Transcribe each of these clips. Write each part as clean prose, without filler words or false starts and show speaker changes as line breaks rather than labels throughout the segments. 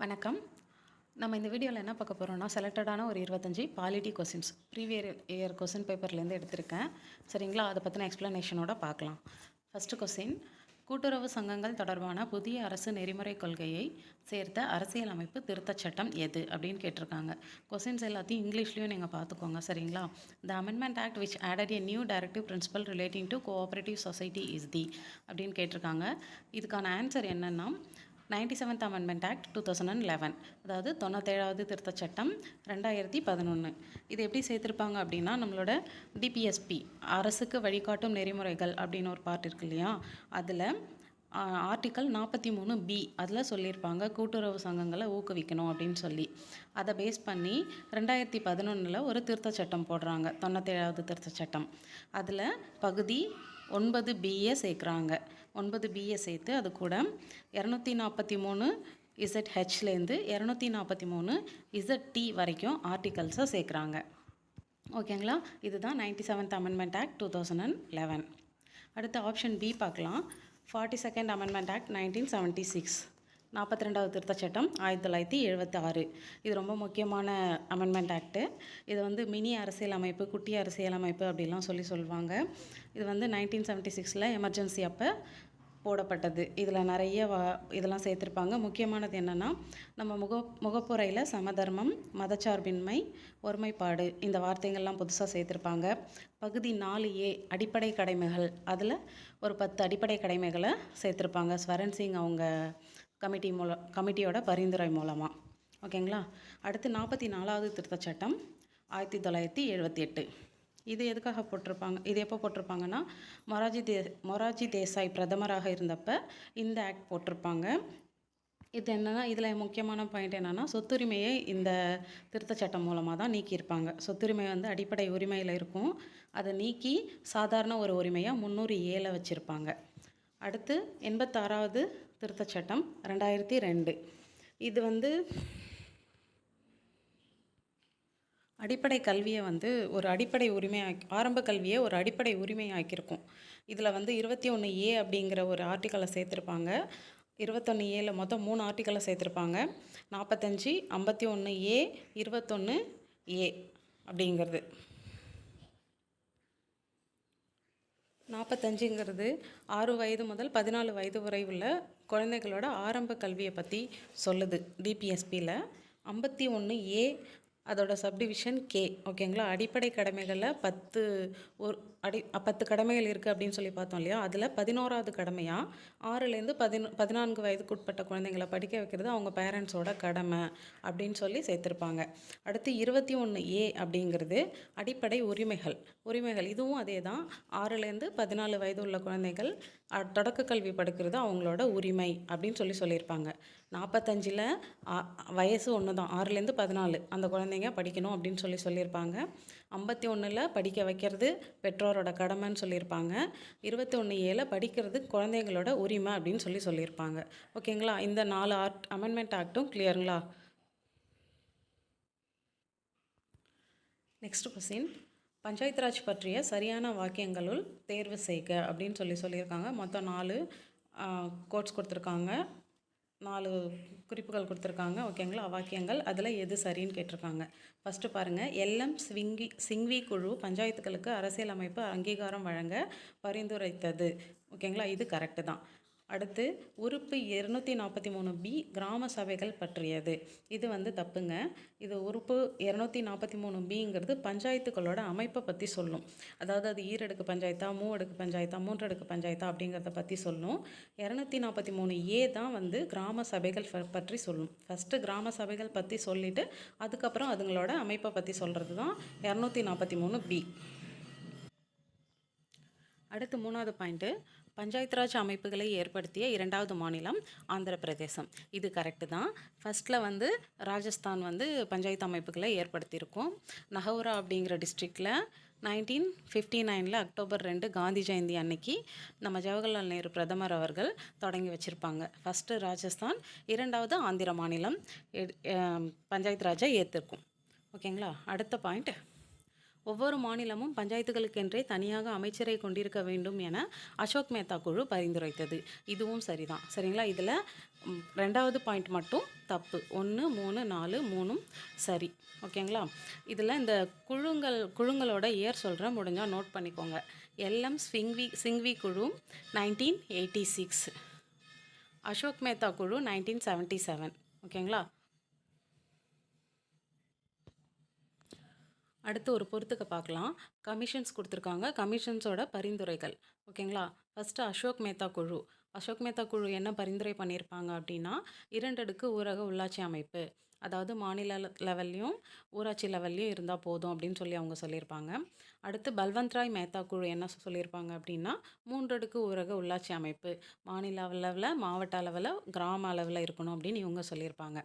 வணக்கம். நம்ம இந்த வீடியோவில் என்ன பார்க்க போகிறோம்னா, செலக்டடான ஒரு 25 polity questions previous year question பேப்பர்லேருந்து எடுத்திருக்கேன். சரிங்களா? அதை பற்றின எக்ஸ்ப்ளனேஷனோட பார்க்கலாம். ஃபஸ்ட்டு கொஸ்டின், கூட்டுறவு சங்கங்கள் தொடர்பான புதிய அரசு நெறிமுறை கொள்கையை சேர்த்த அரசியலமைப்பு திருத்தச் சட்டம் எது அப்படின்னு கேட்டிருக்காங்க. கொஸ்டின்ஸ் எல்லாத்தையும் இங்கிலீஷ்லேயும் நீங்கள் பார்த்துக்கோங்க. சரிங்களா? The amendment act which added a new directive principle relating to cooperative society is the அப்படின்னு கேட்டிருக்காங்க. இதுக்கான ஆன்சர் என்னென்னா 97th அமெண்ட்மெண்ட் ஆக்ட் 2011, அதாவது 97வது திருத்தச் சட்டம் 2011. இது எப்படி சேர்த்துருப்பாங்க அப்படின்னா, நம்மளோட டிபிஎஸ்பி அரசுக்கு வழிகாட்டும் நெறிமுறைகள் அப்படின்னு ஒரு பார்ட் இருக்கு இல்லையா, அதில் ஆர்டிக்கல் 43B அதில் சொல்லியிருப்பாங்க கூட்டுறவு சங்கங்களை ஊக்குவிக்கணும் அப்படின்னு சொல்லி. அதை பேஸ் பண்ணி 2011 ஒரு திருத்தச் சட்டம் போடுறாங்க, 97வது திருத்தச் சட்டம். அதில் பகுதி 9Bயை சேர்க்குறாங்க. 9Bயை சேர்த்து அது கூட 243 ZHலேருந்து 243 ZT வரைக்கும் ஆர்டிகல்ஸை சேர்க்குறாங்க. ஓகேங்களா? இதுதான் 97th அமெண்ட்மெண்ட் ஆக்ட் 2011. அடுத்து ஆப்ஷன் பி பார்க்கலாம். 42nd அமெண்ட்மெண்ட் ஆக்ட் 1976, 42வது திருத்தச் சட்டம் 1976. இது ரொம்ப முக்கியமான அமெண்ட்மெண்ட் ஆக்ட்டு. இது வந்து மினி அரசியலமைப்பு, குட்டி அரசியலமைப்பு அப்படிலாம் சொல்லுவாங்க. இது வந்து 1976 எமர்ஜென்சி அப்போ போடப்பட்டது. இதில் நிறைய இதெல்லாம் சேர்த்துருப்பாங்க. முக்கியமானது என்னென்னா, நம்ம முகப்புரையில் சமதர்மம், மதச்சார்பின்மை, ஒருமைப்பாடு இந்த வார்த்தைகள்லாம் புதுசாக சேர்த்துருப்பாங்க. பகுதி 4A அடிப்படை கடமைகள், அதில் ஒரு 10 அடிப்படை கடமைகளை சேர்த்துருப்பாங்க ஸ்வரன் சிங் அவங்க கமிட்டியோட பரிந்துரை மூலமாக. ஓகேங்களா? அடுத்து 44வது திருத்தச் சட்டம் 1978. இது எதுக்காக போட்டிருப்பாங்க, இது எப்போ போட்டிருப்பாங்கன்னா, மொராஜி தேசாய் பிரதமராக இருந்தப்போ இந்த ஆக்ட் போட்டிருப்பாங்க. இது என்னென்னா, இதில் முக்கியமான பாயிண்ட் என்னென்னா, சொத்துரிமையை இந்த திருத்தச் சட்டம் மூலமாக தான் நீக்கியிருப்பாங்க. சொத்துரிமை வந்து அடிப்படை உரிமையில் இருக்கும், அதை நீக்கி சாதாரண ஒரு உரிமையாக 307 வச்சுருப்பாங்க. அடுத்து 86வது திருத்தச் சட்டம் 2002. இது வந்து அடிப்படை கல்வியை வந்து ஒரு அடிப்படை உரிமையாக, ஆரம்ப கல்வியை ஒரு அடிப்படை உரிமையாக்கியிருக்கும். இதில் வந்து 21A அப்படிங்கிற ஒரு ஆர்டிக்கலை சேர்த்துருப்பாங்க. 21Aல மொத்தம் 3 ஆர்டிக்கலை சேர்த்துருப்பாங்க. 45, 51A, 21A அப்படிங்கிறது. 45ங்கிறது 6 வயது முதல் 14 வயது வரை உள்ள குழந்தைகளோட ஆரம்ப கல்வியை பற்றி சொல்லுது டிபிஎஸ்பியில். 51A அதோட சப்டிவிஷன் K. ஓகேங்களா? அடிப்படை கடமைகளில் 10 கடமைகள் இருக்குது அப்படின்னு சொல்லி பார்த்தோம் இல்லையா, அதில் 11வது கடமையாக 6லேருந்து 14 வயதுக்கு உட்பட்ட குழந்தைங்களை படிக்க வைக்கிறது அவங்க பேரண்ட்ஸோட கடமை அப்படின்னு சொல்லி சேர்த்துருப்பாங்க. அடுத்து 21A அப்படிங்கிறது அடிப்படை உரிமைகள். இதுவும் அதே தான். 6லேருந்து 14 வயது உள்ள குழந்தைகள் தொடக்க கல்வி படிக்கிறது அவங்களோட உரிமை அப்படின்னு சொல்லியிருப்பாங்க. 45ல் வயசு ஒன்று தான், 6லேருந்து 14 அந்த குழந்தைங்க படிக்கணும் அப்படின்னு சொல்லியிருப்பாங்க. 51ல் படிக்க வைக்கிறது பெற்றோரோட கடமைன்னு சொல்லியிருப்பாங்க. 21Aல படிக்கிறது குழந்தைங்களோட உரிமை அப்படின்னு சொல்லியிருப்பாங்க. ஓகேங்களா? இந்த 4 அமெண்ட்மெண்ட் ஆக்டும் கிளியருங்களா? நெக்ஸ்ட் கொஸ்டின், பஞ்சாயத்து ராஜ் பற்றிய சரியான வாக்கியங்களுள் தேர்வு செய்க அப்படின்னு சொல்லியிருக்காங்க. மொத்தம் 4 கோட்ஸ் கொடுத்துருக்காங்க, 4 குறிப்புகள் கொடுத்துருக்காங்க. ஓகேங்களா? வாக்கியங்கள், அதில் எது சரின்னு கேட்டிருக்காங்க. ஃபஸ்ட்டு பாருங்கள், LM சிங்வி குழு பஞ்சாயத்துகளுக்கு அரசியலமைப்பு அங்கீகாரம் வழங்க பரிந்துரைத்தது. ஓகேங்களா? இது கரெக்டு தான். அடுத்து உறுப்பு 243B கிராம சபைகள் பற்றியது. இது வந்து தப்புங்க. இது உறுப்பு 243Bங்கிறது பஞ்சாயத்துகளோட அமைப்பை பற்றி சொல்லும். அதாவது அது ஈரடுக்கு பஞ்சாயத்தா, மூவடுக்கு பஞ்சாயத்தா, மூன்றடுக்கு பஞ்சாயத்தா அப்படிங்கிறத பற்றி சொல்லும். 243A தான் வந்து கிராம சபைகள் பற்றி சொல்லும். ஃபஸ்ட்டு கிராம சபைகள் பற்றி சொல்லிவிட்டு அதுக்கப்புறம் அதுங்களோட அமைப்பை பற்றி சொல்கிறது தான் 243B. அடுத்து 3வது பாயிண்ட்டு, பஞ்சாயத்து ராஜ் அமைப்புகளை ஏற்படுத்திய 2வது மாநிலம் ஆந்திர பிரதேசம். இது கரெக்டு தான். ஃபஸ்ட்டில் வந்து ராஜஸ்தான் வந்து பஞ்சாயத்து அமைப்புகளை ஏற்படுத்தியிருக்கோம். நஹவுரா அப்படிங்கிற டிஸ்ட்ரிக்டில் 1959 அக்டோபர் 2 காந்தி ஜெயந்தி அன்னைக்கு நம்ம ஜவஹர்லால் நேரு பிரதமர் அவர்கள் தொடங்கி வச்சுருப்பாங்க. ஃபஸ்ட்டு ராஜஸ்தான், 2வது ஆந்திர மாநிலம் பஞ்சாயத்து ராஜை ஏற்றிருக்கும். ஓகேங்களா? அடுத்த பாயிண்ட், ஒவ்வொரு மாநிலமும் பஞ்சாயத்துகளுக்கென்றே தனியாக அமைச்சரை கொண்டிருக்க வேண்டும் என அசோக் மேத்தா குழு பரிந்துரைத்தது. இதுவும் சரிதான். சரிங்களா? இதில் 2வது பாயிண்ட் மட்டும் தப்பு. 1, 3, 4 3ம் சரி. ஓகேங்களா? இதில் இந்த குழுங்களோட இயர் சொல்கிறேன், முடிஞ்சால் நோட் பண்ணிக்கோங்க. எல்எம் சிங்வி குழு 1986, அசோக் மேத்தா குழு 1977. ஓகேங்களா? அடுத்து ஒரு பொறுத்துக்க பார்க்கலாம். கமிஷன்ஸ் கொடுத்துருக்காங்க. கமிஷன்ஸோட பரிந்துரைகள். ஓகேங்களா? ஃபஸ்ட்டு அசோக் மேத்தா குழு. அசோக் மேத்தா குழு என்ன பரிந்துரை பண்ணியிருப்பாங்க அப்படின்னா, 2 அடுக்கு ஊரக உள்ளாட்சி அமைப்பு, அதாவது மாநில லெவல்லையும் ஊராட்சி லெவல்லையும் இருந்தால் போதும் அப்படின்னு சொல்லி அவங்க சொல்லியிருப்பாங்க. அடுத்து பல்வந்த் ராய் மேத்தா குழு என்ன சொல்லியிருப்பாங்க அப்படின்னா, 3 அடுக்கு ஊரக உள்ளாட்சி அமைப்பு, மாநில அளவில், மாவட்ட அளவில், கிராம அளவில் இருக்கணும் அப்படின்னு இவங்க சொல்லியிருப்பாங்க.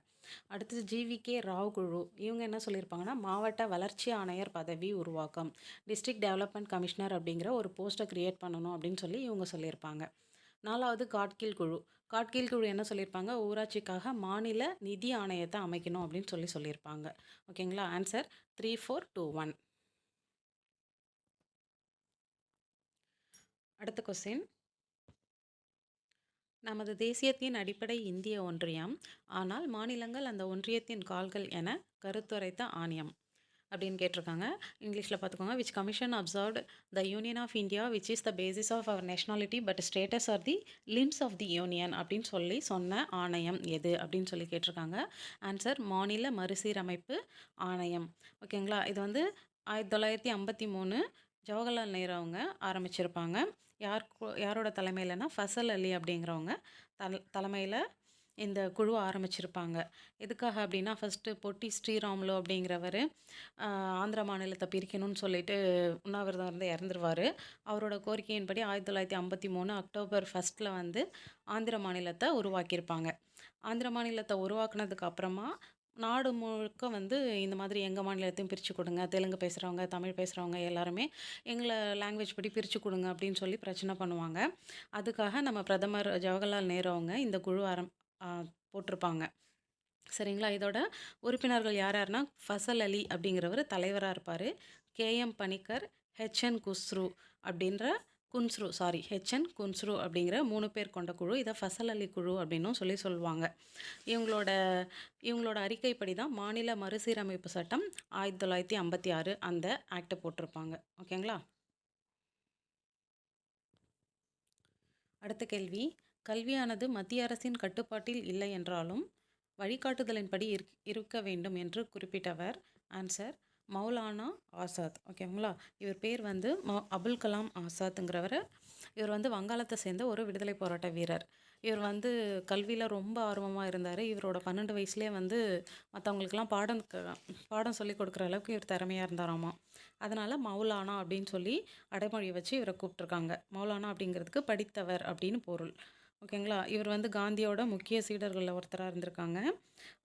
அடுத்தது ஜிவிகே ராவ் குழு. இவங்க என்ன சொல்லியிருப்பாங்கன்னா, மாவட்ட வளர்ச்சி ஆணையர் பதவி உருவாக்கம், டிஸ்ட்ரிக்ட் டெவலப்மெண்ட் கமிஷனர் அப்படிங்கிற ஒரு போஸ்ட்டை கிரியேட் பண்ணணும் அப்படின்னு சொல்லி இவங்க சொல்லியிருப்பாங்க. 4வது காட்கில் குழு. காட்கில் குழு என்ன சொல்லியிருப்பாங்க, ஊராட்சிக்காக மாநில நிதி ஆணையத்தை அமைக்கணும் அப்படின்னு சொல்லியிருப்பாங்க. ஓகேங்களா? ஆன்சர் 3, 4, 2, 1. அடுத்த கொஸ்டின். நமது தேசியத்தின் அடிப்படை இந்திய ஒன்றியம், ஆனால் மாநிலங்கள் அந்த ஒன்றியத்தின் கால்கள் என கருத்துரைத்த ஆணையம் அப்படின்னு கேட்டிருக்காங்க. இங்கிலீஷில் பார்த்துக்கோங்க. Which commission observed the union of India which is the basis of our nationality but states are the limbs of the union அப்படின்னு சொன்ன ஆணையம் எது அப்படின்னு சொல்லி கேட்டிருக்காங்க. ஆன்சர் மாநில மறுசீரமைப்பு ஆணையம். ஓகேங்களா? இது வந்து 1953 ஜவஹர்லால் நேரு அவங்க ஆரம்பிச்சிருப்பாங்க. யாரோட தலைமையிலனா ஃபசல் அலி அப்படிங்கிறவங்க தலைமையில் இந்த குழு ஆரம்பிச்சிருப்பாங்க. எதுக்காக அப்படின்னா, ஃபஸ்ட்டு பொட்டி ஸ்ரீராமுலு அப்படிங்கிறவர் ஆந்திர மாநிலத்தை பிரிக்கணும்னு சொல்லிட்டு உண்ணாவிரதம் இருந்து இறந்துருவார். அவரோட கோரிக்கையின்படி 1953 அக்டோபர் 1 வந்து ஆந்திர மாநிலத்தை உருவாக்கியிருப்பாங்க. ஆந்திர மாநிலத்தை உருவாக்குனதுக்கு அப்புறமா நாடு முழுக்க வந்து இந்த மாதிரி எங்கள் மாநிலத்தையும் பிரித்து கொடுங்க, தெலுங்கு பேசுகிறவங்க, தமிழ் பேசுகிறவங்க எல்லாருமே எங்களை லாங்குவேஜ் படி பிரித்து கொடுங்க அப்படின்னு சொல்லி பிரச்சனை பண்ணுவாங்க. அதுக்காக நம்ம பிரதமர் ஜவஹர்லால் நேரு அவங்க இந்த குழு போட்டிருப்பாங்க. சரிங்களா? இதோட உறுப்பினர்கள் யாருன்னா, ஃபசல் அலி அப்படிங்கிறவர் தலைவராக இருப்பார். கேஎம் பணிக்கர், ஹெச்என் குன்ஸ்ரு அப்படிங்கிற 3 பேர் கொண்ட குழு. இதை ஃபசல் அலி குழு அப்படின்னும் சொல்லுவாங்க. இவங்களோட அறிக்கைப்படி தான் மாநில மறுசீரமைப்பு சட்டம் 1956 அந்த ஆக்டை போட்டிருப்பாங்க. ஓகேங்களா? அடுத்த கேள்வி. கல்வியானது மத்திய அரசின் கட்டுப்பாட்டில் இல்லை என்றாலும் வழிகாட்டுதலின்படி இருக்க வேண்டும் என்று குறிப்பிட்டவர். ஆன்சர் மௌலானா ஆசாத். ஓகேங்களா? இவர் பேர் வந்து அபுல் கலாம் ஆசாத்துங்கிறவர். இவர் வந்து வங்காளத்தை சேர்ந்த ஒரு விடுதலை போராட்ட வீரர். இவர் வந்து கல்வியில் ரொம்ப ஆர்வமாக இருந்தார். இவரோட 12 வயசுலேயே வந்து மற்றவங்களுக்கெல்லாம் பாடம் சொல்லி கொடுக்குற அளவுக்கு இவர் திறமையாக இருந்தாராமா. அதனால் மௌலானா அப்படின்னு சொல்லி அடைமொழி வச்சு இவரை கூப்பிட்ருக்காங்க. மௌலானா அப்படிங்கிறதுக்கு படித்தவர் அப்படின்னு பொருள். ஓகேங்களா? இவர் வந்து காந்தியோட முக்கிய சீடர்களில் ஒருத்தராக இருந்திருக்காங்க.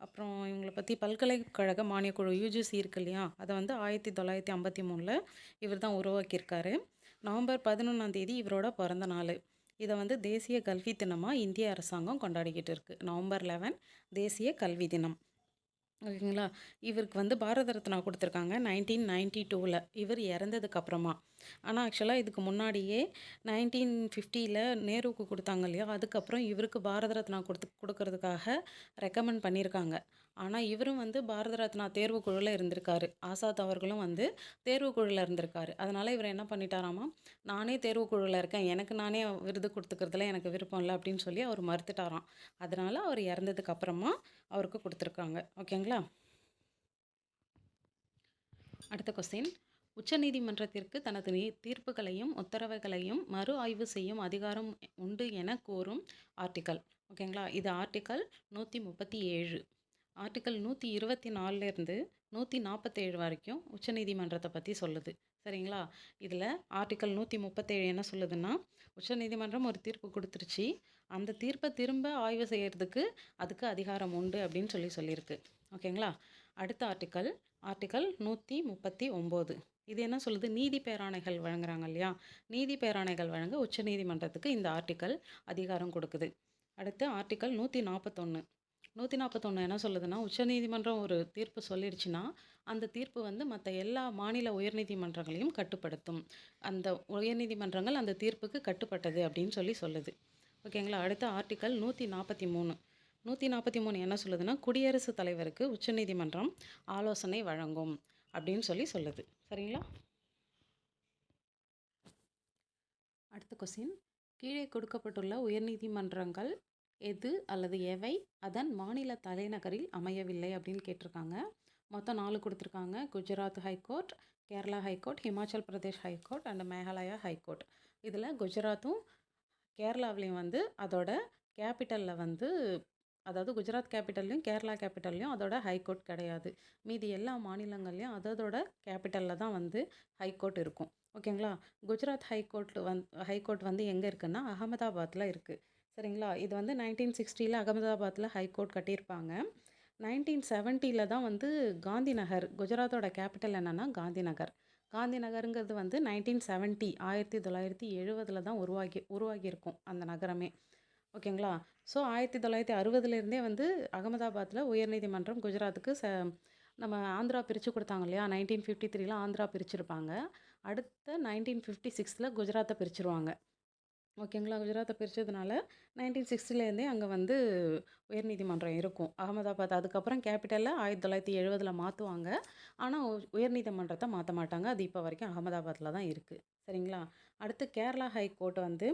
அப்புறம் இவங்களை பற்றி பல்கலைக்கழக மானியக்குழு யூஜிசி இருக்கு இல்லையா, அதை வந்து 1953 இவர் தான் உருவாக்கியிருக்காரு. நவம்பர் 11 இவரோட பிறந்த நாள். இதை வந்து தேசிய கல்வி தினமாக இந்திய அரசாங்கம் கொண்டாடிக்கிட்டு இருக்குது. நவம்பர் 11 தேசிய கல்வி தினம். ஓகேங்களா? இவருக்கு வந்து பாரத ரத்னா கொடுத்துருக்காங்க 1992 இவர் இறந்ததுக்கு அப்புறமா. ஆனால் ஆக்சுவலாக இதுக்கு முன்னாடியே 1950 நேருவுக்கு கொடுத்தாங்க இல்லையா, அதுக்கப்புறம் இவருக்கு பாரத ரத்னா கொடுக்கறதுக்காக ரெக்கமெண்ட் பண்ணியிருக்காங்க. ஆனால் இவரும் வந்து பாரத ரத்னா தேர்வுக்குழுவில் இருந்திருக்காரு. ஆசாத் அவர்களும் வந்து தேர்வுக்குழுவில் இருந்திருக்காரு. அதனால் இவர் என்ன பண்ணிட்டாராமா, நானே தேர்வுக்குழுவில் இருக்கேன், எனக்கு நானே விருது கொடுத்துக்கிறதுல எனக்கு விருப்பம் இல்லை அப்படின்னு சொல்லி அவர் மறுத்துட்டாராம். அதனால் அவர் இறந்ததுக்கு அப்புறமா அவருக்கு கொடுத்துருக்காங்க. ஓகேங்களா? அடுத்த கொஸ்டின். உச்சநீதிமன்றத்திற்கு தனது தீர்ப்புகளையும் உத்தரவுகளையும் மறு ஆய்வு செய்யும் அதிகாரம் உண்டு என கூறும் ஆர்டிக்கல். ஓகேங்களா? இது ஆர்டிக்கல் 137. ஆர்டிக்கல் 124 147 வரைக்கும் உச்சநீதிமன்றத்தை பற்றி சொல்லுது. சரிங்களா? இதில் ஆர்டிக்கல் 137 என்ன சொல்லுதுன்னா, உச்சநீதிமன்றம் ஒரு தீர்ப்பு கொடுத்துருச்சு, அந்த தீர்ப்பை திரும்ப ஆய்வு செய்கிறதுக்கு அதுக்கு அதிகாரம் உண்டு அப்படின்னு சொல்லியிருக்கு. ஓகேங்களா? அடுத்த ஆர்டிக்கல் 139. இது என்ன சொல்லுது, நீதி பேராணைகள் வழங்குறாங்க இல்லையா, நீதி பேராணைகள் வழங்க உச்சநீதிமன்றத்துக்கு இந்த ஆர்டிக்கல் அதிகாரம் கொடுக்குது. அடுத்து ஆர்டிக்கல் 141. 141 என்ன சொல்லுதுன்னா, உச்சநீதிமன்றம் ஒரு தீர்ப்பு சொல்லிடுச்சுன்னா, அந்த தீர்ப்பு வந்து மத்த எல்லா மாநில உயர்நீதிமன்றங்களையும் கட்டுப்படுத்தும். அந்த உயர்நீதிமன்றங்கள் அந்த தீர்ப்புக்கு கட்டுப்பட்டது அப்படின்னு சொல்லுது. ஓகேங்களா? அடுத்த ஆர்டிக்கல் 143. 143 என்ன சொல்லுதுன்னா, குடியரசுத் தலைவருக்கு உச்சநீதிமன்றம் ஆலோசனை வழங்கும் அப்படின்னு சொல்லுது. சரிங்களா? அடுத்த கொஸ்டின். கீழே கொடுக்கப்பட்டுள்ள உயர்நீதிமன்றங்கள் எது அல்லது எவை அதன் மாநில தலைநகரில் அமையவில்லை அப்படின்னு கேட்டிருக்காங்க. மொத்தம் 4 கொடுத்துருக்காங்க. Gujarat high court, Kerala high court, Himachal Pradesh high court and Meghalaya high court. இதில் குஜராத்தும் கேரளாவிலையும் வந்து அதோட கேபிட்டலில் வந்து, அதாவது குஜராத் கேபிட்டல்லையும் கேரளா கேபிட்டல்லையும் அதோட ஹைகோர்ட் கிடையாது. மீதி எல்லா மாநிலங்கள்லையும் அதோட கேபிட்டலில் தான் வந்து ஹைகோர்ட் இருக்கும். ஓகேங்களா? குஜராத் ஹைகோர்ட் வந்து எங்கே இருக்குன்னா அகமதாபாத்தில் இருக்குது. சரிங்களா? இது வந்து 1960 அகமதாபாத்தில் ஹைகோர்ட் கட்டியிருப்பாங்க. 1970 தான் வந்து காந்தி நகர், குஜராத்தோட கேபிட்டல் என்னென்னா காந்தி நகர். காந்தி நகருங்கிறது வந்து 1970 தான் உருவாகியிருக்கும் அந்த நகரமே. ஓகேங்களா? ஸோ 1960 வந்து அகமதாபாத்தில் உயர்நீதிமன்றம் குஜராத்துக்கு நம்ம ஆந்திரா பிரித்து கொடுத்தாங்க இல்லையா? 1953 ஆந்திரா பிரிச்சிருப்பாங்க. அடுத்த 1956 குஜராத்தை பிரிச்சிருவாங்க. ஓகேங்களா? குஜராத்தை பிரித்ததுனால 1960 அங்கே வந்து உயர்நீதிமன்றம் இருக்கும் அகமதாபாத். அதுக்கப்புறம் கேபிட்டலில் 1970 மாற்றுவாங்க. ஆனால் உயர்நீதிமன்றத்தை மாற்ற மாட்டாங்க. அது இப்போ வரைக்கும் அகமதாபாத்தில் தான் இருக்குது. சரிங்களா? அடுத்து கேரளா ஹைகோர்ட் வந்து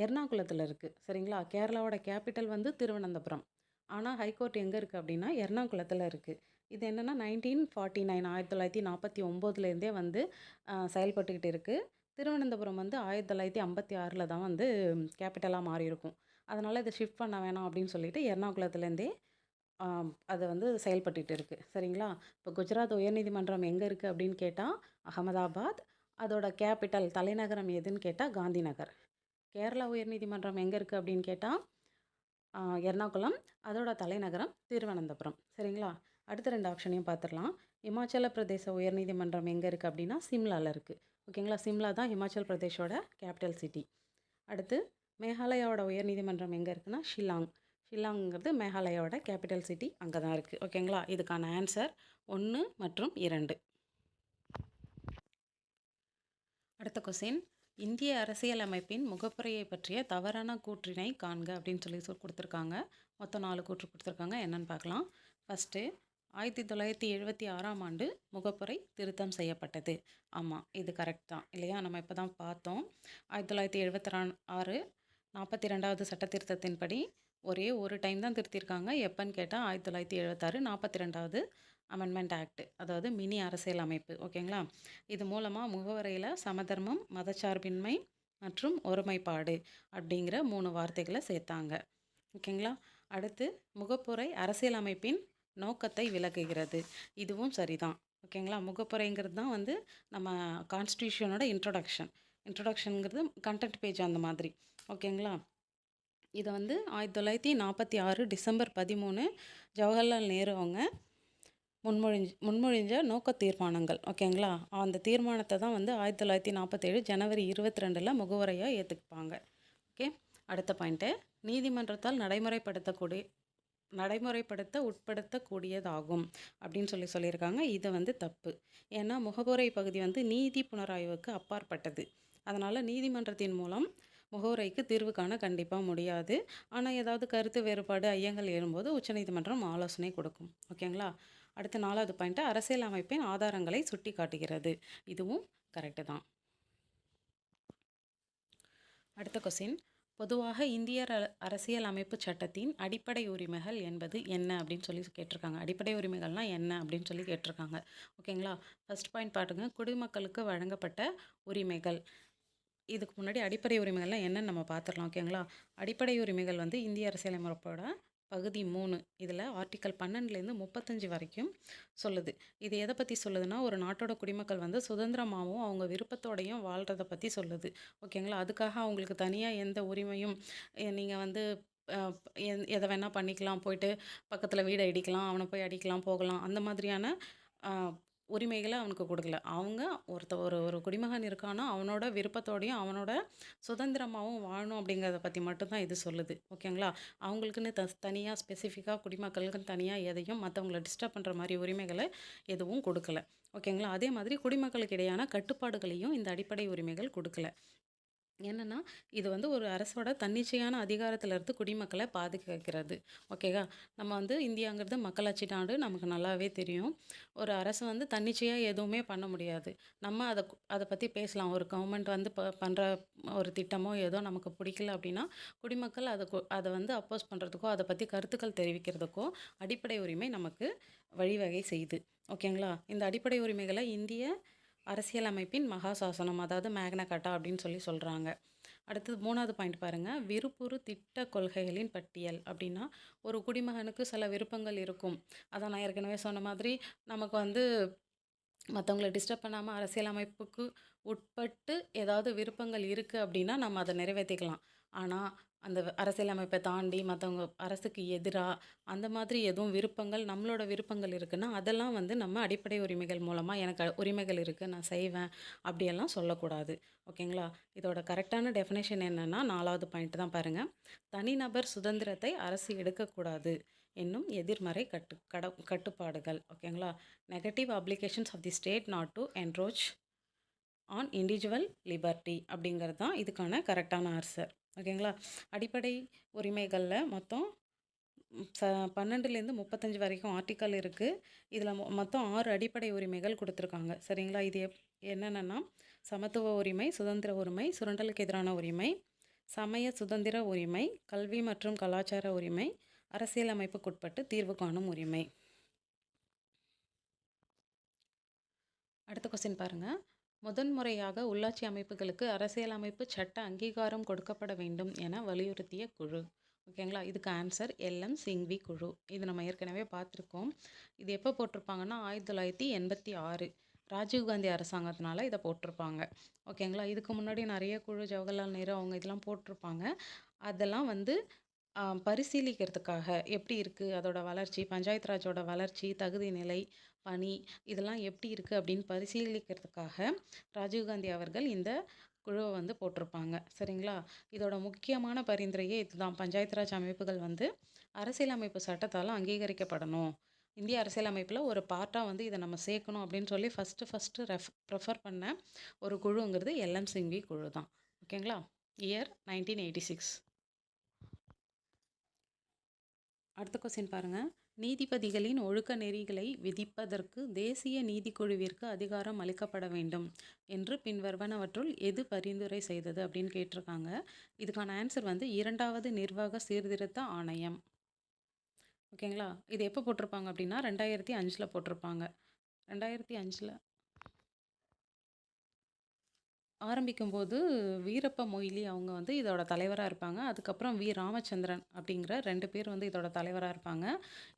எர்ணாகுளத்தில் இருக்குது. சரிங்களா? கேரளாவோட கேபிட்டல் வந்து திருவனந்தபுரம். ஆனால் ஹைகோர்ட் எங்கே இருக்குது அப்படின்னா எர்ணாகுளத்தில் இருக்குது. இது என்னென்னா 1949 வந்து செயல்பட்டுக்கிட்டு இருக்குது. திருவனந்தபுரம் வந்து 1956 தான் வந்து கேபிட்டலாக மாறியிருக்கும். அதனால் இதை ஷிஃப்ட் பண்ண வேணாம் அப்படின்னு சொல்லிட்டு எர்ணாகுளத்துலேருந்தே அது வந்து செயல்பட்டுட்டு இருக்குது. சரிங்களா? இப்போ குஜராத் உயர்நீதிமன்றம் எங்கே இருக்குது அப்படின்னு கேட்டால் அகமதாபாத். அதோட கேபிட்டல் தலைநகரம் எதுன்னு கேட்டால் காந்தி நகர். கேரளா உயர்நீதிமன்றம் எங்கே இருக்குது அப்படின்னு கேட்டால் எர்ணாகுளம். அதோட தலைநகரம் திருவனந்தபுரம். சரிங்களா? அடுத்த 2 ஆப்ஷனையும் பார்த்துடலாம். இமாச்சல பிரதேச உயர்நீதிமன்றம் எங்கே இருக்குது அப்படின்னா சிம்லாவில் இருக்குது. ஓகேங்களா? சிம்லா தான் ஹிமாச்சல் பிரதேஷோட கேபிட்டல் சிட்டி. அடுத்து மேகாலயாவோட உயர்நீதிமன்றம் எங்கே இருக்குன்னா ஷில்லாங். ஷில்லாங்கிறது மேகாலயாவோட கேபிட்டல் சிட்டி, அங்கே தான் இருக்குது. ஓகேங்களா? இதுக்கான ஆன்சர் 1 மற்றும் 2. அடுத்த கொஸ்டின். இந்திய அரசியலமைப்பின் முகப்புரையை பற்றிய தவறான கூற்றினை காண்க அப்படின்னு கொடுத்துருக்காங்க. மொத்தம் 4 கூற்று கொடுத்துருக்காங்க. என்னன்னு பார்க்கலாம். ஃபஸ்ட்டு, 1976 ஆண்டு முகப்புரை திருத்தம் செய்யப்பட்டது. ஆமாம், இது கரெக்ட் தான் இல்லையா? நம்ம இப்போ தான் பார்த்தோம். 1976 42வது சட்ட திருத்தத்தின்படி ஒரே ஒரு டைம் தான் திருத்தியிருக்காங்க. எப்போன்னு கேட்டால் 1976 42வது அமெண்ட்மெண்ட் ஆக்ட், அதாவது மினி அரசியல் அமைப்பு. ஓகேங்களா? இது மூலமாக முகவரையில் சமதர்மம், மதச்சார்பின்மை மற்றும் ஒருமைப்பாடு அப்படிங்கிற 3 வார்த்தைகளை சேர்த்தாங்க. ஓகேங்களா? அடுத்து, முகப்புரை அரசியல் அமைப்பின் நோக்கத்தை விளக்குகிறது. இதுவும் சரிதான். ஓகேங்களா? முகப்புரைங்கிறது தான் வந்து நம்ம கான்ஸ்டியூஷனோட இன்ட்ரொடக்ஷனுங்கிறது கண்டென்ட் பேஜ் அந்த மாதிரி. ஓகேங்களா? இதை வந்து 1946 டிசம்பர் 13 ஜவஹர்லால் நேரு அவங்க முன்மொழிஞ்ச நோக்க தீர்மானங்கள். ஓகேங்களா? அந்த தீர்மானத்தை தான் வந்து 1947 ஜனவரி 22 முகவரையாக ஏற்றுப்பாங்க. ஓகே. அடுத்த பாயிண்ட்டு, நீதிமன்றத்தால் நடைமுறைப்படுத்த உட்படுத்தக்கூடியதாகும் அப்படின்னு சொல்லியிருக்காங்க. இது வந்து தப்பு. ஏன்னா முகவுரை பகுதி வந்து நீதி புனராய்வுக்கு அப்பாற்பட்டது. அதனால் நீதிமன்றத்தின் மூலம் முகவுரைக்கு தீர்வு காண கண்டிப்பாக முடியாது. ஆனால் ஏதாவது கருத்து வேறுபாடு, ஐயங்கள் எழும்போது உச்சநீதிமன்றம் ஆலோசனை கொடுக்கும். ஓகேங்களா? அடுத்த 4வது பாயிண்ட்டு, அரசியல் அமைப்பின் ஆதாரங்களை சுட்டி காட்டுகிறது. இதுவும் கரெக்டு தான். அடுத்த கொஸ்டின், பொதுவாக இந்திய அரசியல் அமைப்பு சட்டத்தின் அடிப்படை உரிமைகள் என்பது என்ன அப்படின்னு கேட்டிருக்காங்க. அடிப்படை உரிமைகள்னால் என்ன அப்படின்னு கேட்டிருக்காங்க. ஓகேங்களா? ஃபர்ஸ்ட் பாயிண்ட் பாருங்க, குடிமக்களுக்கு வழங்கப்பட்ட உரிமைகள். இதுக்கு முன்னாடி அடிப்படை உரிமைகள்லாம் என்னன்னு நம்ம பார்த்துடலாம். ஓகேங்களா? அடிப்படை உரிமைகள் வந்து இந்திய அரசியலமைப்போட பகுதி 3 இதில் ஆர்டிக்கல் 12லேருந்து 35 வரைக்கும் சொல்லுது. இது எதை பற்றி சொல்லுதுன்னா, ஒரு நாட்டோட குடிமக்கள் வந்து சுதந்திரமாகவும் அவங்க விருப்பத்தோடையும் வாழ்கிறத பற்றி சொல்லுது. ஓகேங்களா? அதுக்காக அவங்களுக்கு தனியாக எந்த உரிமையும் நீங்கள் வந்து எதை வேணால் பண்ணிக்கலாம், போயிட்டு பக்கத்தில் வீடை இடிக்கலாம், அவனை போய் அடிக்கலாம், போகலாம், அந்த மாதிரியான உரிமைகளை அவனுக்கு கொடுக்கல. அவங்க ஒரு ஒரு குடிமகன் இருக்கான்னா, அவனோட விருப்பத்தோடையும், அவனோட சுதந்திரமாவும் வாழணும் அப்படிங்கிறத பத்தி மட்டும் தான் இது சொல்லுது. ஓகேங்களா? அவங்களுக்குன்னு தனியா ஸ்பெசிஃபிக்கா குடிமக்களுக்குன்னு தனியா எதையும் மத்தவங்கள டிஸ்டர்ப் பண்ற மாரி உரிமைகள எதுவும் கொடுக்கல. ஓகேங்களா? அதே மாதிரி குடிமக்களுக்கு இடையான கட்டுப்பாடுகளையும் இந்த அடிப்படை உரிமைகள் கொடுக்கல. என்னன்னா, இது வந்து ஒரு அரசோட தன்னிச்சையான அதிகாரத்திலிருந்து குடிமக்களை பாதுகாக்கிறது. ஓகேவா? நம்ம வந்து இந்தியாங்கிறது மக்களாட்சி நாடு. நமக்கு நல்லாவே தெரியும். ஒரு அரசு வந்து தன்னிச்சையா எதுவுமே பண்ண முடியாது. நம்ம அத பத்தி பேசலாம். ஒரு கவர்மெண்ட் வந்து பண்ற ஒரு திட்டமோ ஏதோ நமக்கு பிடிக்கல அப்படின்னா, குடிமக்கள் அத வந்து அப்போஸ் பண்றதுக்கோ, அத பத்தி கருத்துக்கள் தெரிவிக்கிறதுக்கோ அடிப்படை உரிமை நமக்கு வழிவகை செய்யுது. ஓகேங்களா? இந்த அடிப்படை உரிமைகள இந்திய அரசியலமைப்பின் மகாசாசனம், அதாவது மேக்னா கார்ட்டா அப்படின்னு சொல்றாங்க. அடுத்தது 3வது பாயிண்ட் பாருங்க. விருப்புறு திட்ட கொள்கைகளின் பட்டியல் அப்படின்னா, ஒரு குடிமகனுக்கு சில விருப்பங்கள் இருக்கும். அதான் நான் ஏற்கனவே சொன்ன மாதிரி, நமக்கு வந்து மத்தவங்கள டிஸ்டர்ப் பண்ணாம அரசியலமைப்புக்கு உட்பட்டு ஏதாவது விருப்பங்கள் இருக்கு அப்படின்னா, நம்ம அத நிறைவேத்திக்கலாம். ஆனா, அந்த அரசியலமைப்ப தாண்டி மத்தவங்க அரசுக்கு எதிரா, அந்த மாதிரி எதுவும் விருப்பங்கள் நம்மளோட விருப்பங்கள் இருக்குன்னா, அதெல்லாம் வந்து நம்ம அடிப்படை உரிமைகள் மூலமா எனக்கு உரிமைகள் இருக்கு, நான் செய்வேன் அப்படியெல்லாம் சொல்லக்கூடாது. ஓகேங்களா? இதோட கரெக்ட்டான டெஃபினேஷன் என்னன்னா, 4வது பாயிண்ட் தான் பாருங்க. தனிநபர் சுதந்திரத்தை அரசு எடுக்கக்கூடாது என்னும் எதிர்மறை கட்டுப்பாடுகள். ஓகேங்களா? Negative applications of the state not to encroach on individual liberty அப்படிங்கிறது தான் இதுக்கான கரெக்டான ஆன்சர். ஓகேங்களா? அடிப்படை உரிமைகளில் மொத்தம் 12லேருந்து 35 வரைக்கும் ஆர்டிக்கல் இருக்குது. இதில் மொத்தம் 6 அடிப்படை உரிமைகள் கொடுத்துருக்காங்க. சரிங்களா? இது என்னென்னா, சமத்துவ உரிமை, சுதந்திர உரிமை, சுரண்டலுக்கு எதிரான உரிமை, சமய சுதந்திர உரிமை, கல்வி மற்றும் கலாச்சார உரிமை, அரசியலமைப்புக்குட்பட்டு தீர்வு காணும் உரிமை. அடுத்த கொஸ்டின் பாருங்க. முதன்முறையாக உள்ளாட்சி அமைப்புகளுக்கு அரசியலமைப்பு சட்ட அங்கீகாரம் கொடுக்கப்பட வேண்டும் என வலியுறுத்திய குழு. ஓகேங்களா? இதுக்கு ஆன்சர் எல்எம் சிங்வி குழு. இது நம்ம ஏற்கனவே பார்த்துருக்கோம். இது எப்போ போட்டிருப்பாங்கன்னா 1986 ராஜீவ்காந்தி அரசாங்கத்தினால இதை போட்டிருப்பாங்க. ஓகேங்களா? இதுக்கு முன்னாடி நிறைய குழு ஜவஹர்லால் நேரு அவங்க இதெல்லாம் போட்டிருப்பாங்க. அதெல்லாம் வந்து பரிசீலிக்கிறதுக்காக எப்படி இருக்குது அதோட வளர்ச்சி, பஞ்சாயத்து ராஜோட வளர்ச்சி, தகுதி நிலை, பணி இதெல்லாம் எப்படி இருக்குது அப்படின்னு பரிசீலிக்கிறதுக்காக ராஜீவ்காந்தி அவர்கள் இந்த குழுவை வந்து போட்டிருப்பாங்க. சரிங்களா? இதோட முக்கியமான பரிந்துரையே இதுதான். பஞ்சாயத்து ராஜ் அமைப்புகள் வந்து அரசியலமைப்பு சட்டத்தால் அங்கீகரிக்கப்படணும். இந்திய அரசியலமைப்பில் ஒரு பார்ட்டாக வந்து இதை நம்ம சேர்க்கணும் அப்படின்னு சொல்லி ஃபஸ்ட்டு ப்ரெஃபர் பண்ண ஒரு குழுங்கிறது எல்எம் சிங்வி குழு தான். ஓகேங்களா? இயர் 1986. அடுத்த கொஸ்டின் பாருங்க. நீதிபதிகளின் ஒழுக்க நெறிகளை விதிப்பதற்கு தேசிய நீதிக்குழுவிற்கு அதிகாரம் அளிக்கப்பட வேண்டும் என்று பின்வருவனவற்றுள் எது பரிந்துரை செய்தது அப்படின்னு கேட்டிருக்காங்க. இதுக்கான ஆன்சர் வந்து 2வது நிர்வாக சீர்திருத்த ஆணையம். ஓகேங்களா? இது எப்போ போட்டிருப்பாங்க அப்படின்னா 2005 போட்டிருப்பாங்க. 2005 ஆரம்பிக்கும்போது வீரப்ப மொய்லி அவங்க வந்து இதோட தலைவராக இருப்பாங்க. அதுக்கப்புறம் ராமச்சந்திரன் அப்படிங்கிற 2 பேர் வந்து இதோட தலைவராக இருப்பாங்க.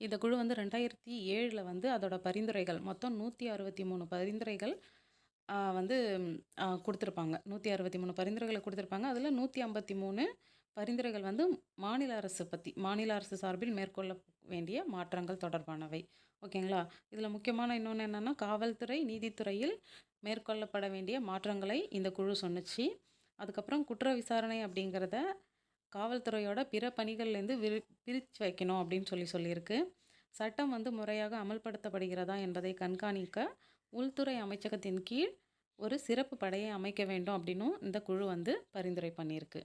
இந்த குழு வந்து 2007 வந்து அதோட பரிந்துரைகள் மொத்தம் 163 பரிந்துரைகள் வந்து கொடுத்துருப்பாங்க. 163 பரிந்துரைகளை கொடுத்துருப்பாங்க. அதில் 153 பரிந்துரைகள் வந்து மாநில அரசு சார்பில் மேற்கொள்ள வேண்டிய மாற்றங்கள் தொடர்பானவை. ஓகேங்களா? இதில் முக்கியமான இன்னொன்று என்னென்னா, காவல்துறை, நீதித்துறையில் மேற்கொள்ளப்பட வேண்டிய மாற்றங்களை இந்த குழு சொன்னுச்சு. அதுக்கப்புறம் குற்ற விசாரணை அப்படிங்கிறத காவல்துறையோட பிற பணிகள்லேருந்து பிரித்து வைக்கணும் அப்படின்னு சொல்லியிருக்கு. சட்டம் வந்து முறையாக அமல்படுத்தப்படுகிறதா என்பதை கண்காணிக்க உள்துறை அமைச்சகத்தின் கீழ் ஒரு சிறப்பு படையை அமைக்க வேண்டும் அப்படின்னும் இந்த குழு வந்து பரிந்துரை பண்ணியிருக்கு.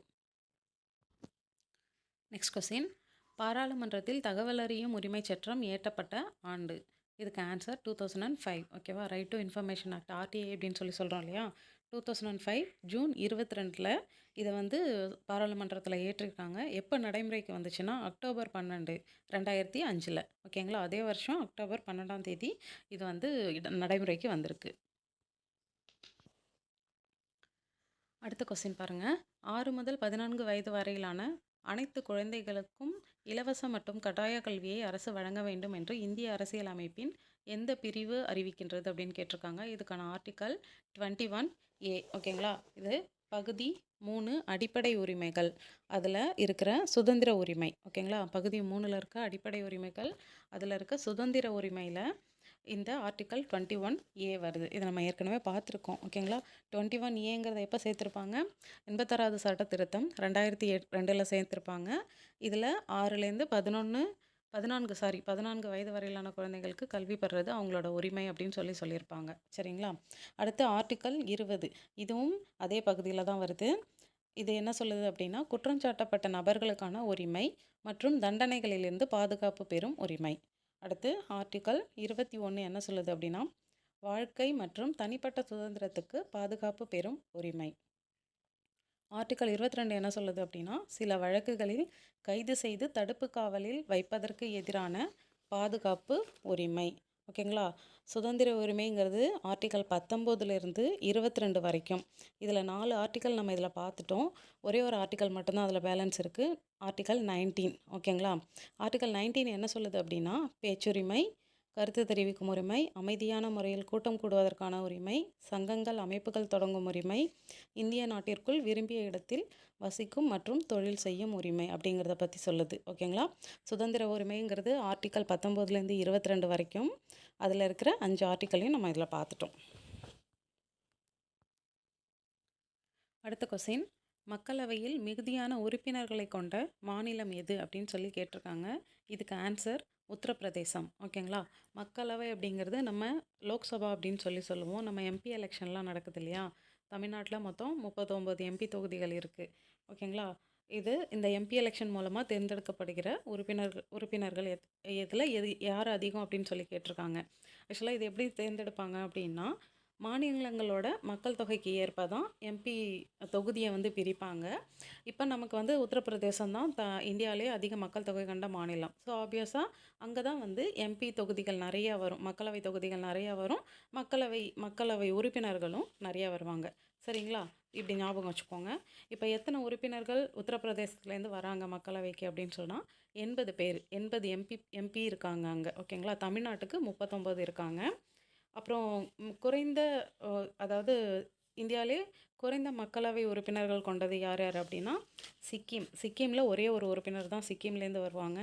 Next question. பாராளுமன்றத்தில் தகவல் அறியும் உரிமை சட்டம் இயற்றப்பட்ட ஆண்டு. இதுக்கு ஆன்சர் 2005. ஓகேவா? Right to information act, RTI அப்படின்னு சொல்கிறோம் இல்லையா? 2005 ஜூன் 22 இதை வந்து பாராளுமன்றத்தில் ஏற்றிருக்காங்க. எப்போ நடைமுறைக்கு வந்துச்சுன்னா அக்டோபர் 12, 2005. ஓகேங்களா? அதே வருஷம் அக்டோபர் 12ஆம் தேதி இது வந்து நடைமுறைக்கு வந்திருக்கு. அடுத்த கொஸ்டின் பாருங்கள். 6 முதல் 14 வயது வரையிலான அனைத்து குழந்தைகளுக்கும் இலவச மற்றும் கட்டாய கல்வியை அரசு வழங்க வேண்டும் என்று இந்திய அரசியலமைப்பின் எந்த பிரிவு அறிவிக்கின்றது அப்படின்னு கேட்டிருக்காங்க. இதுக்கான ஆர்டிக்கல் 21A. ஓகேங்களா? இது பகுதி 3 அடிப்படை உரிமைகள். அதில் இருக்கிற சுதந்திர உரிமை. ஓகேங்களா? பகுதி 3ல் இருக்க அடிப்படை உரிமைகள், அதில் இருக்க சுதந்திர உரிமையில் இந்த ஆர்டிக்கல் 21A வருது. இதை நம்ம ஏற்கனவே பார்த்துருக்கோம். ஓகேங்களா? 21Aங்கிறத எப்போ சேர்த்துருப்பாங்க? 86வது சட்ட திருத்தம் 2002ல் சேர்த்துருப்பாங்க. இதில் 6லேருந்து 14 வயது வரையிலான குழந்தைகளுக்கு கல்வி பெறுறது அவங்களோட உரிமை அப்படின்னு சொல்லியிருப்பாங்க. சரிங்களா? அடுத்து ஆர்டிக்கல் 20. இதுவும் அதே பகுதியில் தான் வருது. இது என்ன சொல்லுது அப்படின்னா, குற்றம் சாட்டப்பட்ட நபர்களுக்கான உரிமை மற்றும் தண்டனைகளிலிருந்து பாதுகாப்பு பெறும் உரிமை. அடுத்து ஆர்டிக்கல் 21 என்ன சொல்லுது அப்படின்னா, வாழ்க்கை மற்றும் தனிப்பட்ட சுதந்திரத்துக்கு பாதுகாப்பு பெறும் உரிமை. ஆர்டிக்கல் 22 என்ன சொல்லுது அப்படின்னா, சில வழக்குகளில் கைது செய்து தடுப்பு காவலில் வைப்பதற்கு எதிரான பாதுகாப்பு உரிமை. ஓகேங்களா? சுதந்திர உரிமைங்கிறது ஆர்டிக்கல் 19லேருந்து 22 வரைக்கும். இதில் 4 ஆர்டிக்கல் நம்ம இதில் பார்த்துட்டோம். ஒரே ஒரு ஆர்டிக்கல் மட்டும்தான் அதில் பேலன்ஸ் இருக்குது. ஆர்டிக்கல் 19. ஓகேங்களா? ஆர்டிக்கல் 19 என்ன சொல்லுது அப்படின்னா, பேச்சுரிமை, கருத்து தெரிவிக்கும் உரிமை, அமைதியான முறையில் கூட்டம் கூடுவதற்கான உரிமை, சங்கங்கள் அமைப்புகள் தொடங்கும் உரிமை, இந்திய நாட்டிற்குள் விரும்பிய இடத்தில் வசிக்கும் மற்றும் தொழில் செய்யும் உரிமை அப்படிங்கிறத பற்றி சொல்லுது. ஓகேங்களா? சுதந்திர உரிமைங்கிறது ஆர்டிக்கல் 19லேருந்து 22 வரைக்கும். அதில் இருக்கிற 5 ஆர்டிக்கலையும் நம்ம இதில் பார்த்துட்டோம். அடுத்த கொஸ்டின், மக்களவையில் மிகுதியான உறுப்பினர்களை கொண்ட மாநிலம் எது அப்படின்னு சொல்லி கேட்டிருக்காங்க. இதுக்கு ஆன்சர் உத்தரப்பிரதேசம். ஓகேங்களா? மக்களவை அப்படிங்கிறது நம்ம லோக்சபா அப்படின்னு சொல்லுவோம். நம்ம எம்பி எலெக்ஷன்லாம் நடக்குது இல்லையா? தமிழ்நாட்டில் மொத்தம் 39 எம்பி தொகுதிகள் இருக்குது. ஓகேங்களா? இந்த எம்பி எலெக்ஷன் மூலமாக தேர்ந்தெடுக்கப்படுகிற உறுப்பினர்கள் யார் அதிகம் அப்படின்னு சொல்லி கேட்டிருக்காங்க. ஆக்சுவலாக இது எப்படி தேர்ந்தெடுப்பாங்க அப்படின்னா, மாநிலங்களோட மக்கள் தொகைக்கு ஏற்ப தான் எம்பி தொகுதியை பிரிப்பாங்க. இப்போ நமக்கு உத்தரப்பிரதேசம் தான் இந்தியாவிலே அதிக மக்கள் தொகை கொண்ட மாநிலம். ஸோ ஆப்வியஸாக அங்கே தான் எம்பி தொகுதிகள் நிறையா வரும், மக்களவை தொகுதிகள் நிறையா வரும், மக்களவை உறுப்பினர்களும் நிறையா வருவாங்க. சரிங்களா? இப்படி ஞாபகம் வச்சுக்கோங்க. இப்போ எத்தனை உறுப்பினர்கள் உத்தரப்பிரதேசத்துலேருந்து வராங்க மக்களவைக்கு அப்படின்னு சொன்னால் 80 பேர், 80 எம்பி இருக்காங்க அங்கே. ஓகேங்களா? தமிழ்நாட்டுக்கு 39 இருக்காங்க. அப்புறம் குறைந்த அதாவது இந்தியாவிலே குறைந்த மக்களவை உறுப்பினர்கள் கொண்டது யார் யார் அப்படின்னா, சிக்கிமில் ஒரே ஒரு உறுப்பினர் தான் சிக்கிம்லேருந்து வருவாங்க.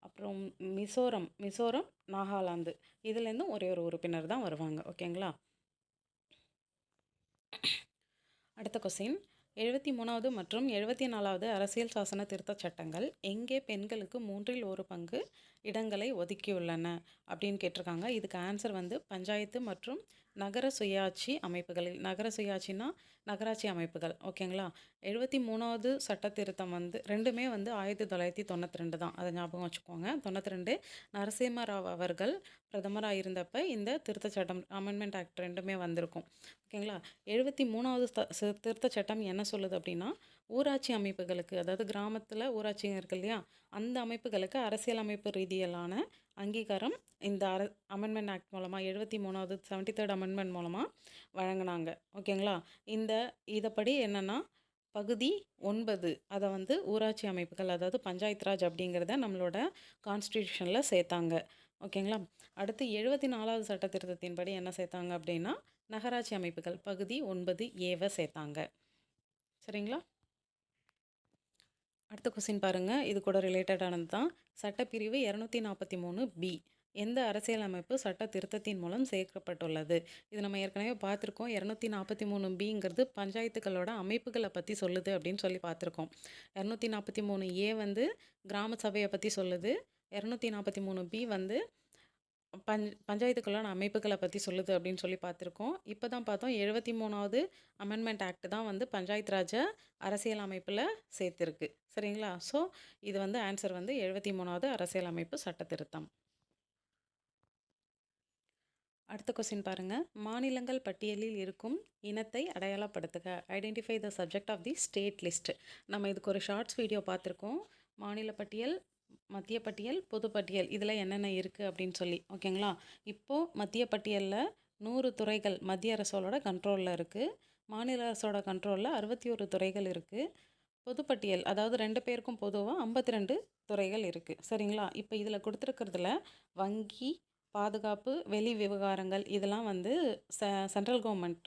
அப்புறம் மிசோரம், நாகாலாந்து இதுலேருந்தும் ஒரே ஒரு உறுப்பினர் தான் வருவாங்க. ஓகேங்களா? அடுத்த கொஸ்டின், 73வது மற்றும் 74வது அரசியல் சாசன திருத்தச் சட்டங்கள் எங்கே பெண்களுக்கு 1/3 பங்கு இடங்களை ஒதுக்கியுள்ளன அப்படின்னு கேட்டிருக்காங்க. இதுக்கு ஆன்சர் பஞ்சாயத்து மற்றும் நகர சுயாட்சி அமைப்புகளில். நகர சுயாட்சினா நகராட்சி அமைப்புகள். ஓகேங்களா? 73வது சட்ட திருத்தம் ரெண்டுமே 1992 தான். அதை ஞாபகம் வச்சுக்கோங்க. 92 நரசிம்ம ராவ் அவர்கள் பிரதமராக இருந்தப்போ இந்த திருத்தச் சட்டம் அமெண்ட்மெண்ட் ஆக்ட் ரெண்டுமே வந்திருக்கும். ஓகேங்களா? 73வது திருத்தச் சட்டம் என்ன சொல்லுது அப்படின்னா, ஊராட்சி அமைப்புகளுக்கு, அதாவது கிராமத்தில் ஊராட்சிங்க இருக்கு இல்லையா, அந்த அமைப்புகளுக்கு அரசியல் அமைப்பு ரீதியிலான அங்கீகாரம் இந்த அமெண்ட்மெண்ட் ஆக்ட் மூலமாக 73வது 73rd அமெண்ட்மெண்ட் மூலமாக வழங்கினாங்க. ஓகேங்களா? இதைப்படி என்னென்னா, பகுதி 9 அதை ஊராட்சி அமைப்புகள், அதாவது பஞ்சாயத்து ராஜ் அப்படிங்கிறத நம்மளோட கான்ஸ்டிடியூஷனில் சேர்த்தாங்க. ஓகேங்களா? அடுத்து 74வது சட்ட திருத்தத்தின்படி என்ன சேர்த்தாங்க அப்படின்னா, நகராட்சி அமைப்புகள் பகுதி 9A சேர்த்தாங்க. சரிங்களா? அடுத்த கொஸ்டின் பாருங்கள். இது கூட ரிலேட்டடானது தான். சட்டப்பிரிவு 243B எந்த அரசியலமைப்பு சட்ட திருத்தத்தின் மூலம் சேர்க்கப்பட்டுள்ளது? இது நம்ம ஏற்கனவே பார்த்துருக்கோம். 243Bங்கிறது பஞ்சாயத்துக்களோட அமைப்புகளை பற்றி சொல்லுது அப்படின்னு சொல்லி பார்த்துருக்கோம். 243A கிராம சபையை பற்றி சொல்லுது. 243B பஞ்சாயத்துக்களோட அமைப்புகளை பற்றி சொல்லுது அப்படின்னு சொல்லி பார்த்துருக்கோம். இப்போ தான் பார்த்தோம் 73வது அமெண்ட்மெண்ட் ஆக்ட் தான் பஞ்சாயத்து ராஜ அரசியல் அமைப்பில் சேர்த்துருக்கு. சரிங்களா? ஸோ இது ஆன்சர் 73வது அரசியல் அமைப்பு சட்ட திருத்தம். அடுத்த கொஸ்டின் பாருங்கள். மாநிலங்கள் பட்டியலில் இருக்கும் இனத்தை அடையாளப்படுத்துக. Identify the subject of the state list. நம்ம இதுக்கு ஒரு ஷார்ட்ஸ் வீடியோ பார்த்துருக்கோம். மாநில பட்டியல், மத்திய பட்டியல், பொது பட்டியல் இதில் என்னென்ன இருக்குது அப்படின்னு சொல்லி. ஓகேங்களா? இப்போது மத்திய பட்டியலில் 100 துறைகள் மத்திய அரசோட கண்ட்ரோலில் இருக்குது. மாநில அரசோட கண்ட்ரோலில் 61 துறைகள் இருக்குது. பொதுப்பட்டியல், அதாவது 2 பேருக்கும் பொதுவாக 52 துறைகள் இருக்குது. சரிங்களா? இப்போ இதில் கொடுத்துருக்கிறதுல வங்கி, பாதுகாப்பு, வெளி விவகாரங்கள் இதெல்லாம் சென்ட்ரல் கவர்மெண்ட்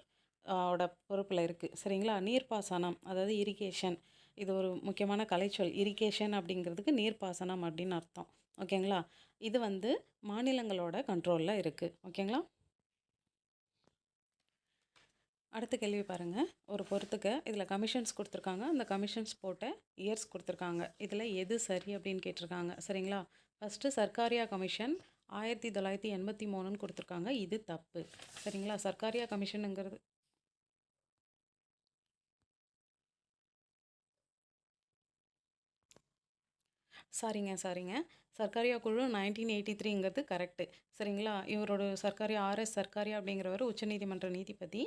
ஓட பொறுப்பில் இருக்குது. சரிங்களா? நீர்ப்பாசனம், அதாவது இரிகேஷன், இது ஒரு முக்கியமான கலைச்சொல். இரிகேஷன் அப்படிங்கிறதுக்கு நீர்ப்பாசனம் அப்படின்னு அர்த்தம். ஓகேங்களா? இது வந்து மாநிலங்களோட கண்ட்ரோலில் இருக்குது. ஓகேங்களா? அடுத்த கேள்வி பாருங்கள். ஒரு பொறுத்துக்க இதில் கமிஷன்ஸ் கொடுத்துருக்காங்க. அந்த கமிஷன்ஸ் போட்ட இயர்ஸ் கொடுத்துருக்காங்க. இதில் எது சரி அப்படின்னு கேட்டிருக்காங்க. சரிங்களா? ஃபஸ்ட்டு சர்க்காரியா கமிஷன் 1983ன்னு கொடுத்துருக்காங்க. இது தப்பு. சரிங்களா? சர்க்காரியா கமிஷனுங்கிறது சாரிங்க. சர்க்காரியா குழு 1983ங்கிறது கரெக்டு. சரிங்களா? இவரோட சர்க்காரியா ஆர்எஸ் சர்க்காரியா அப்படிங்கிறவர் உச்சநீதிமன்ற நீதிபதி.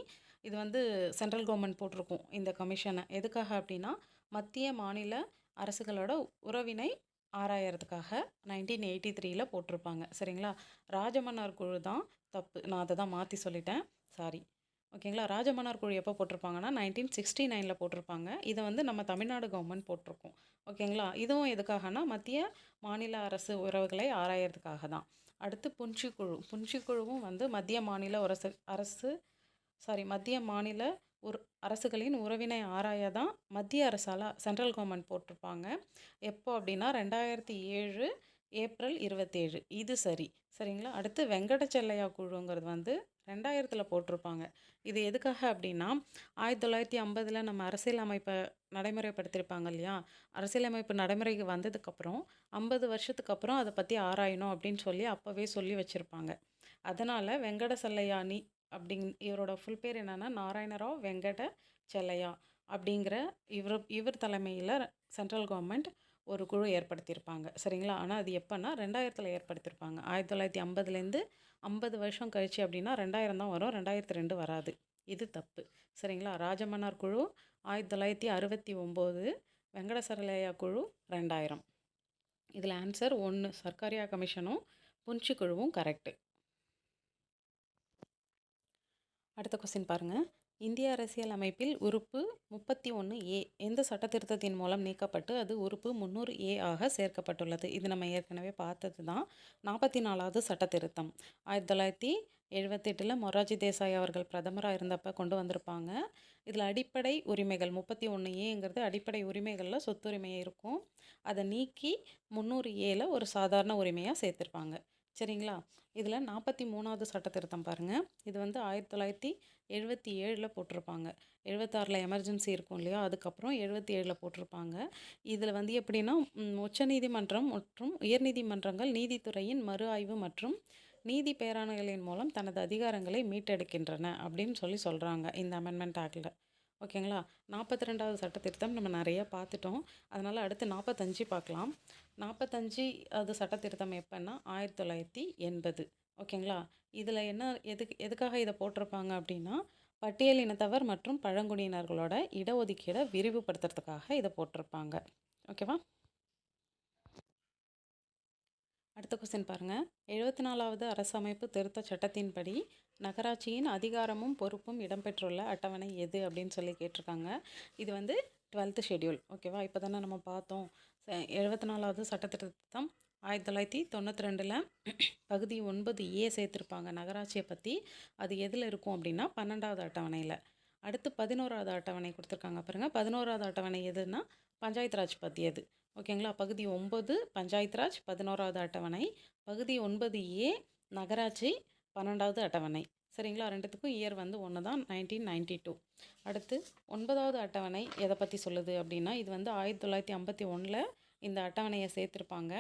இது வந்து சென்ட்ரல் கவர்மெண்ட் போட்டிருக்கும் இந்த கமிஷனை. எதுக்காக அப்படின்னா மத்திய மாநில அரசுகளோட உறவினை ஆராயறதுக்காக 1983ல் போட்டிருப்பாங்க. சரிங்களா? ராஜமன்னார் குழு தான் தப்பு. நான் அதை தான் மாற்றி சொல்லிட்டேன். சாரி. ஓகேங்களா? ராஜமன்னார் குழு எப்போ போட்டிருப்பாங்கன்னா 1969ல் போட்டிருப்பாங்க. இதை வந்து நம்ம தமிழ்நாடு கவர்மெண்ட் போட்டிருக்கோம். ஓகேங்களா? இதுவும் எதுக்காகனா மத்திய மாநில அரசு உறவுகளை ஆராயறதுக்காக தான். அடுத்து புன்ஷி குழுவும் வந்து மத்திய மாநில மத்திய மாநில அரசுகளின் உறவினை ஆராய தான் மத்திய அரசால் சென்ட்ரல் கவர்மெண்ட் போட்டிருப்பாங்க. எப்போ அப்படின்னா 2007 ஏப்ரல் 27. இது சரி. சரிங்களா? அடுத்து வெங்கடச்செல்லையா குழுங்கிறது வந்து 2000ல் போட்டிருப்பாங்க. இது எதுக்காக அப்படின்னா 1950ல் நம்ம அரசியல் அமைப்பை நடைமுறைப்படுத்தியிருப்பாங்க இல்லையா? அரசியலமைப்பு நடைமுறைக்கு வந்ததுக்கப்புறம் 50 வருஷத்துக்கு அப்புறம் அதை பற்றி ஆராயணும் அப்படின்னு சொல்லி அப்போவே சொல்லி வச்சுருப்பாங்க. அதனால் வெங்கட செல்லையானி இவரோட ஃபுல் பேர் என்னென்னா நாராயணராவ் வெங்கட செல்லையா அப்படிங்கிற இவர் தலைமையில் சென்ட்ரல் கவர்மெண்ட் ஒரு குழு ஏற்படுத்தியிருப்பாங்க. சரிங்களா? ஆனால் அது எப்போன்னா 2000ல் ஏற்படுத்தியிருப்பாங்க. 1950லேருந்து 50 வருஷம் கழிச்சு அப்படின்னா 2000 தான் வரும். 2002 வராது. இது தப்பு. சரிங்களா? ராஜமன்னார் குழு 1969, வெங்கடசரலையா குழு 2000. இதில் ஆன்சர் 1. சர்க்காரியா கமிஷனும் புன்ஷி குழுவும் கரெக்டு. அடுத்த கொஸ்டின் பாருங்கள். இந்திய அரசியல் அமைப்பில் உறுப்பு 31A எந்த சட்டத்திருத்தத்தின் மூலம் நீக்கப்பட்டு அது உறுப்பு 300A ஆக சேர்க்கப்பட்டுள்ளது? இது நம்ம ஏற்கனவே பார்த்தது தான். 44வது சட்டத்திருத்தம் 1978ல் மொரார்ஜி தேசாய் அவர்கள் பிரதமராக இருந்தப்போ கொண்டு வந்திருப்பாங்க. இதில் அடிப்படை உரிமைகள் 31Aங்கிறது அடிப்படை உரிமைகளில் சொத்துரிமை இருக்கும். அதை நீக்கி 300Aல ஒரு சாதாரண உரிமையாக சேர்த்துருப்பாங்க. சரிங்களா? இதில் 43வது சட்டத்திருத்தம் பாருங்கள். இது வந்து 1977ல் போட்டிருப்பாங்க. 76ல் எமர்ஜென்சி இருக்கும் இல்லையா? அதுக்கப்புறம் 77ல் போட்டிருப்பாங்க. இதில் வந்து எப்படின்னா உச்சநீதிமன்றம் மற்றும் உயர்நீதிமன்றங்கள் நீதித்துறையின் மறு ஆய்வு மற்றும் நீதி பேராணைகளின் மூலம் தனது அதிகாரங்களை மீட்டெடுக்கின்றன அப்படின்னு சொல்கிறாங்க இந்த அமெண்ட்மெண்ட் ஆக்டில். ஓகேங்களா? 42வது சட்டத்திருத்தம் நம்ம நிறைய பார்த்துட்டோம். அதனால் அடுத்து 45 பார்க்கலாம். 45வது சட்டத்திருத்தம் எப்போன்னா 1980. ஓகேங்களா? இதில் எதுக்காக இதை போட்டிருப்பாங்க அப்படின்னா பட்டியலினத்தவர் மற்றும் பழங்குடியினர்களோட இடஒதுக்கீடை விரிவுபடுத்துறதுக்காக இதை போட்டிருப்பாங்க. ஓகேவா? அடுத்த கொஸ்டின் பாருங்கள். 74வது அரசமைப்பு திருத்த சட்டத்தின்படி நகராட்சியின் அதிகாரமும் பொறுப்பும் இடம்பெற்றுள்ள அட்டவணை எது அப்படின்னு சொல்லி கேட்டிருக்காங்க. இது வந்து 12th ஷெட்யூல். ஓகேவா? இப்போ தானே நம்ம பார்த்தோம். 74வது சட்டத்திருத்தம் 1992ல் பகுதி 9A சேர்த்துருப்பாங்க நகராட்சியை பற்றி. அது எதில் இருக்கும் அப்படின்னா 12வது அட்டவணையில். அடுத்து 11வது அட்டவணை கொடுத்துருக்காங்க பாருங்கள். 11வது அட்டவணை எதுன்னா பஞ்சாயத்து ராஜ் பற்றியது. ஓகேங்களா? பகுதி 9 பஞ்சாயத்து ராஜ் 11வது அட்டவணை, பகுதி 9A நகராட்சி 12வது அட்டவணை. சரிங்களா? ரெண்டுத்துக்கும் இயர் வந்து ஒன்று தான், 1992. அடுத்து 9வது அட்டவணை எதை பற்றி சொல்லுது அப்படின்னா இது வந்து 1951ல் இந்த அட்டவணையை சேர்த்துருப்பாங்க.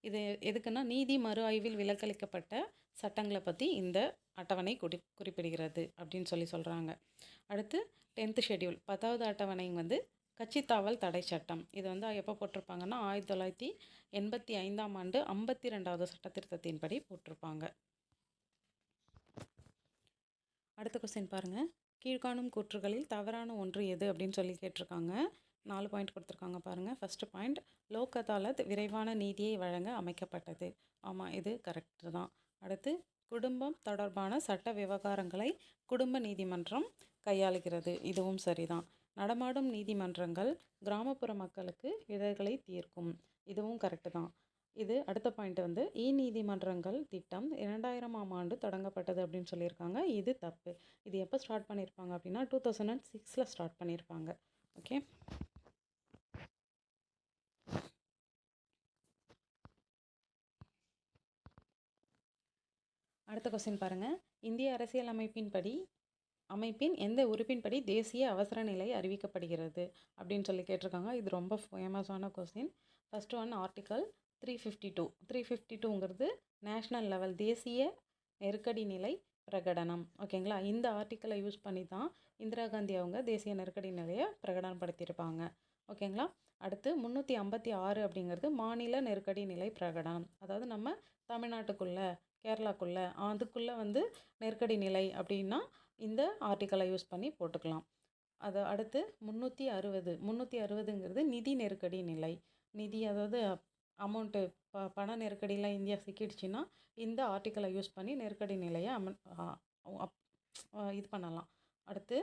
இது எதுக்குன்னா நீதி மறு ஆய்வில் விலக்களிக்கப்பட்ட சட்டங்களை பற்றி இந்த அட்டவணை குறிப்பிடுகிறது அப்படின்னு சொல்கிறாங்க. அடுத்து 10th ஷெட்யூல் 10வது அட்டவணை வந்து கட்சித்தாவல் தடை சட்டம். இது வந்து எப்போ போட்டிருப்பாங்கன்னா 1985ஆம் ஆண்டு 52வது சட்டத்திருத்தத்தின்படி போட்டிருப்பாங்க. அடுத்த கொஸ்டின் பாருங்கள். கீழ்காணும் கூற்றுகளில் தவறான ஒன்று எது அப்படின்னு சொல்லி கேட்டிருக்காங்க. 4 பாயிண்ட் கொடுத்துருக்காங்க பாருங்கள். ஃபஸ்ட்டு பாயிண்ட், லோக் அதாலத் விரைவான நீதியை வழங்க அமைக்கப்பட்டது. ஆமாம், இது கரெக்டு தான். அடுத்து, குடும்பம் தொடர்பான சட்ட விவகாரங்களை குடும்ப நீதிமன்றம் கையாளுகிறது. இதுவும் சரிதான். நடமாடும் நீதிமன்றங்கள் கிராமப்புற மக்களுக்கு இடர்களை தீர்க்கும். இதுவும் கரெக்டு தான். இது அடுத்த பாயிண்ட் வந்து நீதிமன்றங்கள் திட்டம் 2000ஆம் ஆண்டு தொடங்கப்பட்டது அப்படின்னு சொல்லியிருக்காங்க. இது தப்பு. இது எப்போ ஸ்டார்ட் பண்ணியிருப்பாங்க அப்படின்னா 2006ல் ஸ்டார்ட் பண்ணியிருப்பாங்க. ஓகே. அடுத்த கொஸ்டின் பாருங்கள். இந்திய அரசியல் அமைப்பின் எந்த உறுப்பின்படி தேசிய அவசர நிலை அறிவிக்கப்படுகிறது அப்படின்னு சொல்லி கேட்டிருக்காங்க. இது ரொம்ப ஃபேமஸான கொஸ்டின். First one article 352. 352ங்கிறது நேஷ்னல் லெவல் தேசிய நெருக்கடி நிலை பிரகடனம். ஓகேங்களா? இந்த ஆர்டிக்கலை யூஸ் பண்ணி தான் இந்திரா காந்தி அவங்க தேசிய நெருக்கடி நிலையை பிரகடனப்படுத்தியிருப்பாங்க. ஓகேங்களா? அடுத்து 356 அப்படிங்கிறது மாநில நெருக்கடி நிலை பிரகடனம். அதாவது நம்ம தமிழ்நாட்டுக்குள்ளே, கேரளாக்குள்ளே, அதுக்குள்ளே வந்து நெருக்கடி நிலை அப்படின்னா இந்த ஆர்டிக்கலை யூஸ் பண்ணி போட்டுக்கலாம். அதை அடுத்து 360ங்கிறது நிதி நெருக்கடி நிலை. நிதி அதாவது அமௌண்ட்டு பண நெருக்கடியில் இந்தியா சிக்கிடுச்சுன்னா இந்த ஆர்டிக்கலை யூஸ் பண்ணி நெருக்கடி நிலையை இது பண்ணலாம். அடுத்து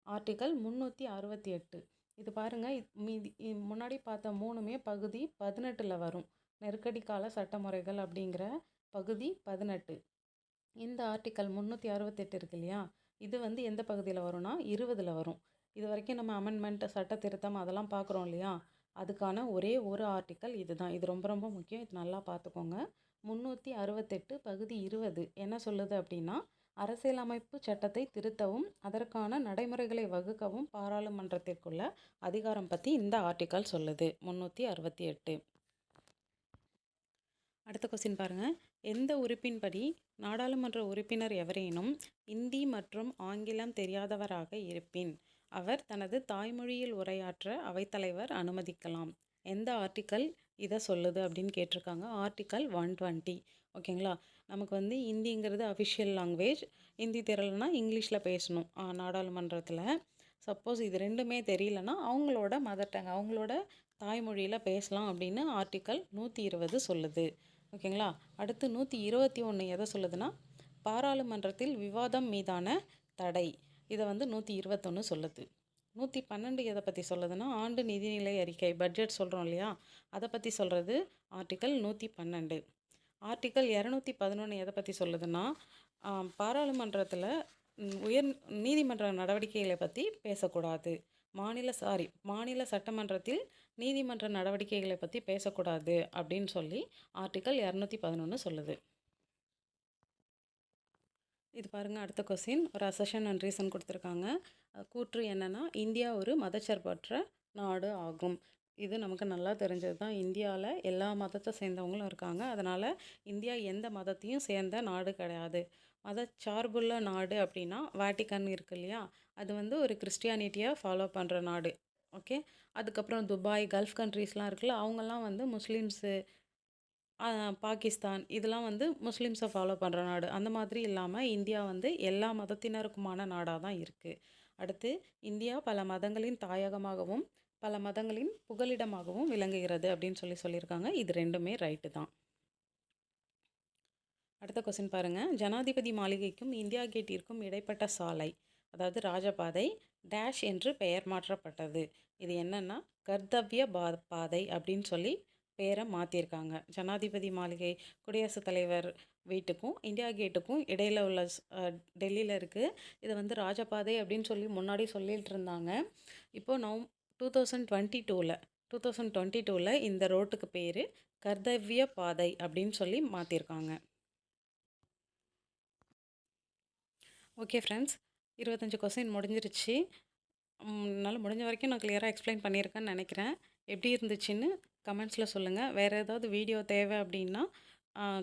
ஆர்டிக்கல் 368. இது பாருங்கள், முன்னாடி பார்த்த மூணுமே பகுதி 18ல் வரும். நெருக்கடி கால சட்டமுறைகள் அப்படிங்கிற பகுதி 18. இந்த ஆர்டிக்கல் 368 இருக்கு இல்லையா, இது வந்து எந்த பகுதியில் வரும்னா 20ல் வரும். இது வரைக்கும் நம்ம அமெண்ட்மெண்ட், சட்ட திருத்தம் அதெல்லாம் பார்க்குறோம் இல்லையா, அதுக்கான ஒரே ஒரு ஆர்டிக்கல் இது தான். இது ரொம்ப ரொம்ப முக்கியம். இது நல்லா பார்த்துக்கோங்க. 368 பகுதி 20 என்ன சொல்லுது அப்படின்னா, அரசியலமைப்பு சட்டத்தை திருத்தவும் அதற்கான நடைமுறைகளை வகுக்கவும் பாராளுமன்றத்திற்குள்ள அதிகாரம் பற்றி இந்த ஆர்டிக்கல் சொல்லுது. 368. அடுத்த கொஸ்டின் பாருங்கள். எந்த உறுப்பின்படி நாடாளுமன்ற உறுப்பினர் எவரேனும் இந்தி மற்றும் ஆங்கிலம் தெரியாதவராக இருப்பின் அவர் தனது தாய்மொழியில் உரையாற்ற அவைத்தலைவர் அனுமதிக்கலாம். எந்த ஆர்டிக்கல் இதை சொல்லுது அப்படின்னு கேட்டிருக்காங்க. ஆர்டிக்கல் 120. ஓகேங்களா? நமக்கு வந்து இந்திங்கிறது அஃபிஷியல் லாங்குவேஜ். ஹிந்தி தெரியலனா இங்கிலீஷில் பேசணும் நாடாளுமன்றத்தில். சப்போஸ் இது ரெண்டுமே தெரியலனா அவங்களோட மதர் டங், அவங்களோட தாய்மொழியில் பேசலாம் அப்படின்னு ஆர்டிக்கல் 120 சொல்லுது. ஓகேங்களா? அடுத்து 121 எதை சொல்லுதுன்னா, பாராளுமன்றத்தில் விவாதம் மீதான தடை. இதை வந்து 121 சொல்லுது. 112 எதை பற்றி சொல்லுதுன்னா, ஆண்டு நிதிநிலை அறிக்கை, பட்ஜெட் சொல்கிறோம் இல்லையா, அதை பற்றி சொல்கிறது ஆர்டிக்கல் 112. ஆர்டிக்கல் 211 எதை பற்றி சொல்லுதுன்னா, பாராளுமன்றத்தில் உயர் நீதிமன்ற நடவடிக்கைகளை பற்றி பேசக்கூடாது. மாநில சட்டமன்றத்தில் நீதிமன்ற நடவடிக்கைகளை பற்றி பேசக்கூடாது அப்படின்னு சொல்லி ஆர்டிக்கல் 211 சொல்லுது. இது பாருங்கள், அடுத்த கொஸ்டின். ஒரு அசஷன் அண்ட் ரீசன் கொடுத்துருக்காங்க. கூற்று என்னென்னா, இந்தியா ஒரு மதச்சார்பற்ற நாடு ஆகும். இது நமக்கு நல்லா தெரிஞ்சது தான். இந்தியாவில் எல்லா மதத்தை சேர்ந்தவங்களும் இருக்காங்க. அதனால் இந்தியா எந்த மதத்தையும் சேர்ந்த நாடு கிடையாது. மதச்சார்புள்ள நாடு அப்படின்னா வாட்டிக்கன் இருக்கு இல்லையா, அது வந்து ஒரு கிறிஸ்டியானிட்டியை ஃபாலோ பண்ணுற நாடு. ஓகே. அதுக்கப்புறம் துபாய், கல்ஃப் கண்ட்ரீஸ்லாம் இருக்குல்ல, அவங்கெல்லாம் வந்து முஸ்லீம்ஸு, பாகிஸ்தான் இதெல்லாம் வந்து முஸ்லீம்ஸை ஃபாலோ பண்ணுற நாடு. அந்த மாதிரி இல்லாமல் இந்தியா வந்து எல்லா மதத்தினருக்குமான நாடாக தான் இருக்குது. அடுத்து, இந்தியா பல மதங்களின் தாயகமாகவும் பல மதங்களின் புகலிடமாகவும் விளங்குகிறது அப்படின்னு சொல்லியிருக்காங்க. இது ரெண்டுமே ரைட்டு தான். அடுத்த கொஸ்டின் பாருங்கள். ஜனாதிபதி மாளிகைக்கும் இந்தியா கேட்டிற்கும் இடைப்பட்ட சாலை, அதாவது ராஜபாதை டேஷ் என்று பெயர் மாற்றப்பட்டது. இது என்னென்னா கர்த்தவ்ய பாதை அப்படின்னு சொல்லி பேரை மாற்றிருக்காங்க. ஜனாதிபதி மாளிகை, குடியரசுத் தலைவர் வீட்டுக்கும் இந்தியா கேட்டுக்கும் இடையில் உள்ள டெல்லியில் இருக்குது. இதை வந்து ராஜபாதை அப்படின்னு சொல்லி முன்னாடி சொல்லிகிட்டு இருந்தாங்க. இப்போது 2022ல் இந்த ரோட்டுக்கு பேர் கர்த்தவ்ய பாதை அப்படின்னு சொல்லி மாற்றிருக்காங்க. ஓகே ஃப்ரெண்ட்ஸ், 25 கொஸ்டின் முடிஞ்சிருச்சு. என்னால் முடிஞ்ச வரைக்கும் நான் கிளியராக எக்ஸ்பிளைன் பண்ணியிருக்கேன்னு நினைக்கிறேன். எப்படி இருந்துச்சுன்னு கமெண்ட்ஸில் சொல்லுங்கள். வேறு ஏதாவது வீடியோ தேவை அப்படின்னா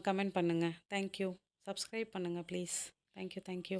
கமெண்ட் பண்ணுங்கள். தேங்க்யூ. சப்ஸ்கிரைப் பண்ணுங்கள் ப்ளீஸ். தேங்க்யூ.